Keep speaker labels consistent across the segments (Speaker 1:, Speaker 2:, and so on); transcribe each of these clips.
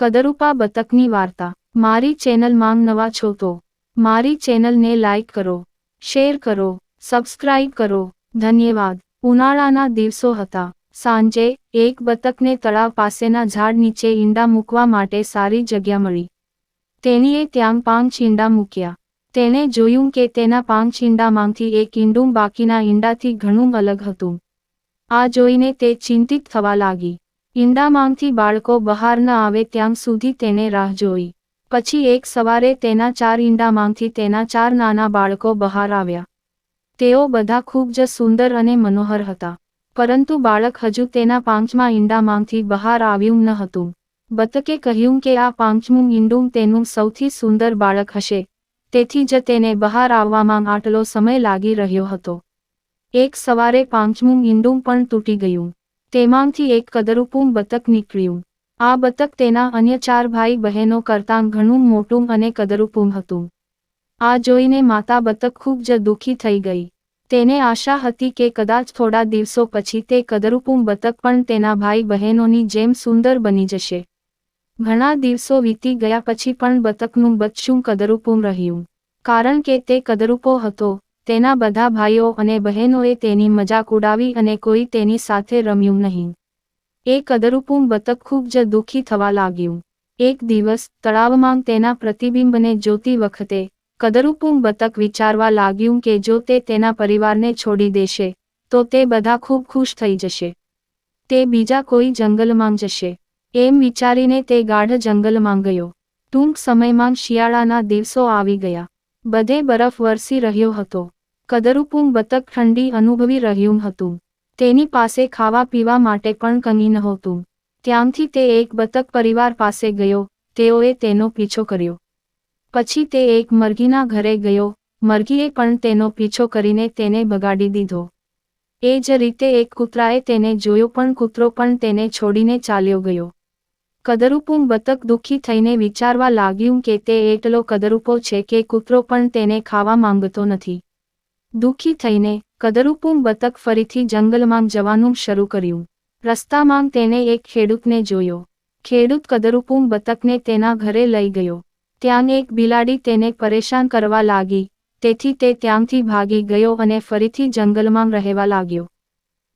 Speaker 1: કદરૂપા બતકની વાર્તા. મારી ચેનલમાં નવા છો તો મારી ચેનલને લાઈક કરો, શેર કરો, સબસ્ક્રાઇબ કરો. ધન્યવાદ. ઉનાળાના દિવસો હતા. સાંજે એક બતકને તળાવ પાસેના ઝાડ નીચે ઈંડા મૂકવા માટે સારી જગ્યા મળી. તેણીએ ત્યાં 5 ઈંડા મૂક્યા. તેણે જોયું કે તેના 5 ઈંડામાંથી એક ઈંડું બાકીના ઈંડાથી ઘણું અલગ હતું. આ જોઈને તે ચિંતિત થવા લાગી. ઈંડામાંથી બાળકો બહાર ન આવે ત્યાં સુધી તેણે રાહ જોઈ. પછી એક સવારે તેના 4 ઈંડામાંથી તેના 4 નાના બાળકો બહાર આવ્યા. તેઓ બધા ખૂબ જ સુંદર અને મનોહર હતા. પરંતુ બાળક હજુ તેના 5મા ઈંડામાંથી બહાર આવ્યું ન હતું. બતકે કહ્યું કે આ 5મું ઈંડું તેનું સૌથી સુંદર બાળક હશે, તેથી જ તેને બહાર આવવામાં આટલો સમય લાગી રહ્યો હતો. એક સવારે 5મું ઈંડું પણ તૂટી ગયું. તેમાંથી એક કદરૂપું બતક નીકળ્યું. આ બતક તેના અન્ય 4 ભાઈ બહેનો કરતાં ઘણું મોટું અને કદરૂપું હતું. આ જોઈને માતા બતક ખૂબ જ દુઃખી થઈ ગઈ. તેને આશા હતી કે કદાચ થોડા દિવસો પછી તે કદરૂપું બતક પણ તેના ભાઈ બહેનોની જેમ સુંદર બની જશે. ઘણા દિવસો વીતી ગયા પછી પણ બતકનું બચ્ચું કદરૂપું રહ્યું. કારણ કે તે કદરૂપો હતો, તેના બધા ભાઈઓ અને બહેનોએ તેની મજાક ઉડાવી અને કોઈ તેની સાથે રમ્યું નહીં. એ કદરૂપું બતક ખૂબ જ દુઃખી થવા લાગ્યું. એક દિવસ તળાવમાં તેના પ્રતિબિંબને જોતી વખતે કદરૂપું બતક વિચારવા લાગ્યું કે જો તે તેના પરિવારને છોડી દેશે, તો તે બધા ખૂબ ખુશ થઈ જશે. તે બીજા કોઈ જંગલમાં જશે. એમ વિચારીને તે ગાઢ જંગલમાં ગયો. ટૂંક સમયમાં શિયાળાના દિવસો આવી ગયા. બધે બરફ વરસી રહ્યો હતો. કદરૂપું બતક ઠંડી અનુભવી રહ્યું હતું. તેની પાસે ખાવા પીવા માટે પણ કંઈ નહોતું. ત્યાંથી તે એક બતક પરિવાર પાસે ગયો. તેઓએ તેનો પીછો કર્યો. પછી તે એક મરઘીના ઘરે ગયો. મરઘીએ પણ તેનો પીછો કરીને તેને ભગાડી દીધો. એ જ રીતે એક કૂતરાએ તેને જોયો પણ કૂતરો પણ તેને છોડીને ચાલ્યો ગયો. કદરૂપું બતક દુઃખી થઈને વિચારવા લાગ્યું કે તે એટલો કદરૂપો છે કે કૂતરો પણ તેને ખાવા માંગતો નથી. દુઃખી થઈને કદરૂપું બતક ફરીથી જંગલમાં જવાનું શરૂ કર્યું. રસ્તામાં તેણે એક ખેડૂતને જોયો. ખેડૂત કદરૂપું બતકને તેના ઘરે લઈ ગયો. ત્યાં એક બિલાડી તેને પરેશાન કરવા લાગી, તેથી તે ત્યાંથી ભાગી ગયો અને ફરીથી જંગલમાં રહેવા લાગ્યો.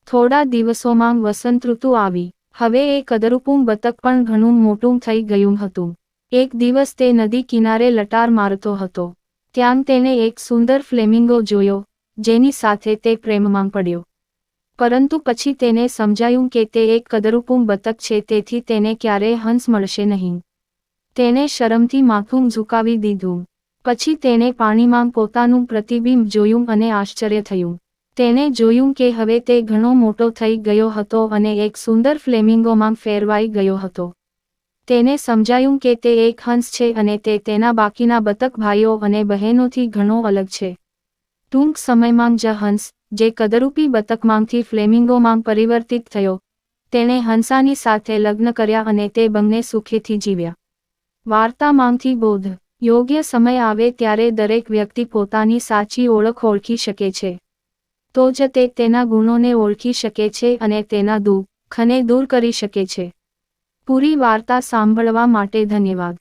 Speaker 1: થોડા દિવસોમાં વસંત ઋતુ આવી. હવે એ કદરૂપું બતક પણ ઘણું મોટું થઈ ગયું હતું. એક દિવસ તે નદી કિનારે લટાર મારતો હતો. ત્યાં તેણે એક સુંદર ફ્લેમિંગો જોયો, જેની સાથે તે પ્રેમમાં પડ્યો. પરંતુ પછી તેને સમજાયું કે તે એક કદરૂપું બતક છે, તેથી તેને ક્યારેય હંસ મળશે નહીં. તેણે શરમથી માથું ઝુકાવી દીધું. પછી તેણે પાણીમાં પોતાનું પ્રતિબિંબ જોયું અને આશ્ચર્ય થયું. તેણે જોયું કે હવે તે ઘણો મોટો થઈ ગયો હતો અને એક સુંદર ફ્લેમિંગોમાં ફેરવાઈ ગયો હતો. તેને સમજાયું કે તે એક હંસ છે અને તે તેના બાકીના બતક ભાઈઓ અને બહેનોથી ઘણો અલગ છે. ટૂંક સમયમાં જ હંસ, જે કદરૂપી બતકમાંથી ફ્લેમિંગોમાં પરિવર્તિત થયો, તેણે હંસાની સાથે લગ્ન કર્યા અને તે બંને સુખેથી જીવ્યા. વાર્તામાંથી બોધ: યોગ્ય સમય આવે ત્યારે દરેક વ્યક્તિ પોતાની સાચી ઓળખ ઓળખી શકે છે. તો જ તે તેના ગુણોને ઓળખી શકે છે અને તેના દુઃખને દૂર કરી શકે છે. પૂરી વાર્તા સાંભળવા માટે ધન્યવાદ.